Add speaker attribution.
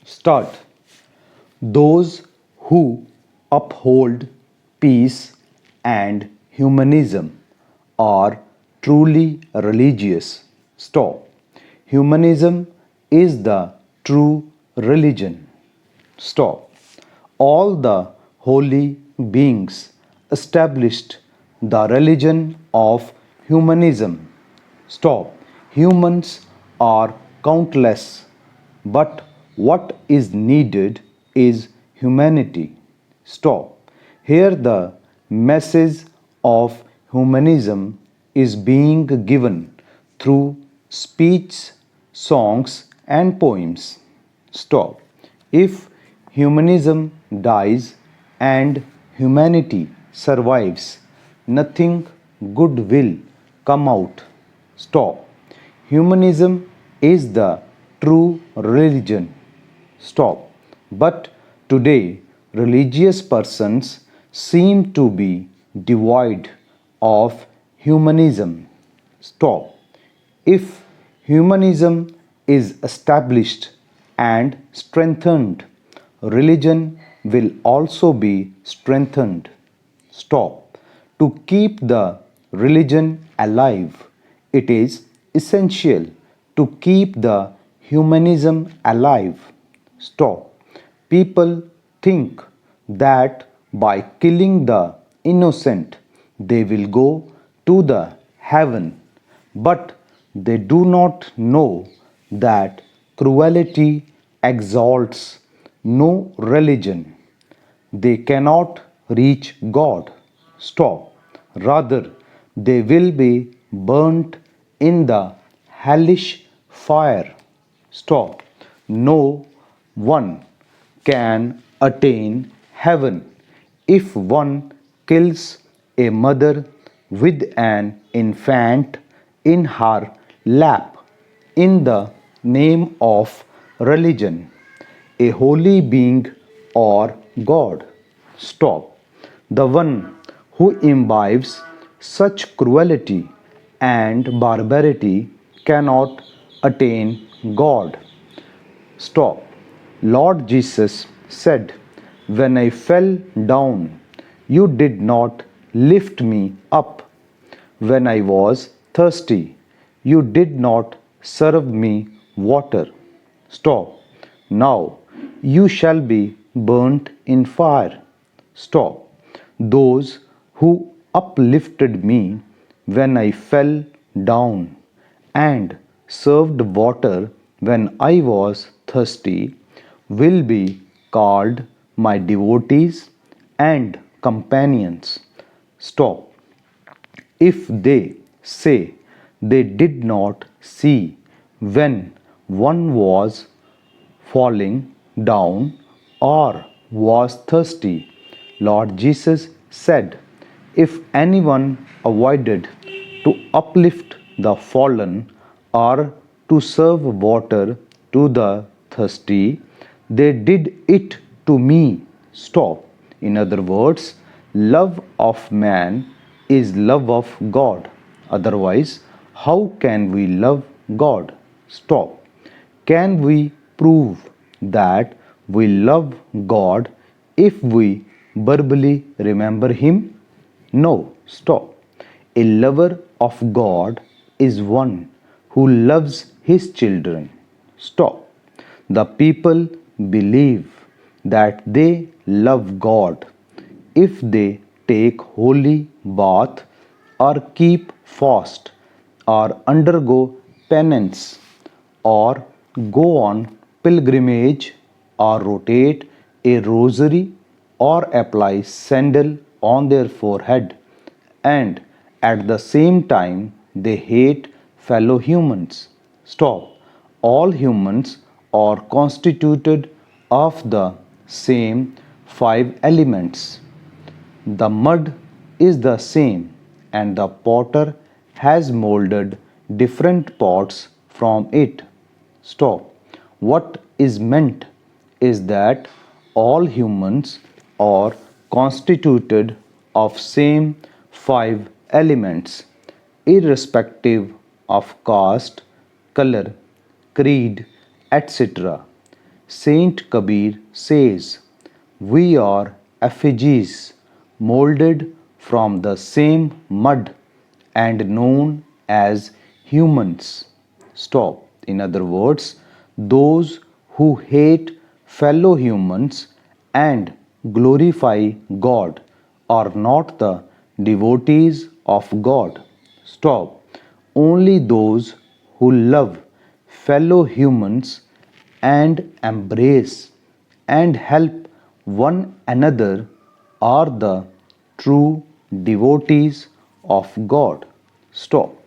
Speaker 1: Start. Those who uphold peace and humanism are truly religious. Stop. Humanism is the true religion. Stop. All the holy beings established the religion of humanism. Stop. Humans are countless, but what is needed is humanity. Stop. Here the message of humanism is being given through speech, songs, and poems. Stop. If humanism dies and humanity survives, nothing good will come out. Stop. Humanism is the true religion. Stop. But today, religious persons seem to be devoid of humanism. Stop. If humanism is established and strengthened, religion will also be strengthened. Stop. To keep the religion alive, it is essential to keep the humanism alive. Stop. People think that by killing the innocent they will go to the heaven, but they do not know that cruelty exalts no religion. They cannot reach God. Stop. Rather, they will be burnt in the hellish fire. Stop. No one can attain heaven if one kills a mother with an infant in her lap in the name of religion, a holy being or God. Stop. The one who imbibes such cruelty and barbarity cannot attain God. Stop. Lord Jesus said, "When I fell down, you did not lift me up. When I was thirsty, you did not serve me water." Stop. Now you shall be burnt in fire. Stop. Those who uplifted me when I fell down and served water when I was thirsty will be called my devotees and companions. Stop. If they say they did not see when one was falling down or was thirsty, Lord Jesus said, "If anyone avoided to uplift the fallen or to serve water to the thirsty, they did it to me." Stop. In other words, love of man is love of God. Otherwise, how can we love God? Stop. Can we prove that we love God if we verbally remember Him? No. Stop. A lover of God is one who loves his children. Stop. The people believe that they love God if they take holy bath or keep fast or undergo penance or go on pilgrimage or rotate a rosary or apply sandal on their forehead, and at the same time they hate fellow humans. Stop. All humans are constituted of the same five elements. The mud is the same, and the potter has molded different pots from it. Stop. What is meant is that all humans are constituted of same five elements, irrespective of caste, color, creed, etc. Saint Kabir says, "We are effigies molded from the same mud and known as humans." Stop. In other words, those who hate fellow humans and glorify God are not the devotees of God. Stop. Only those who love fellow humans and embrace and help one another are the true devotees of God. Stop.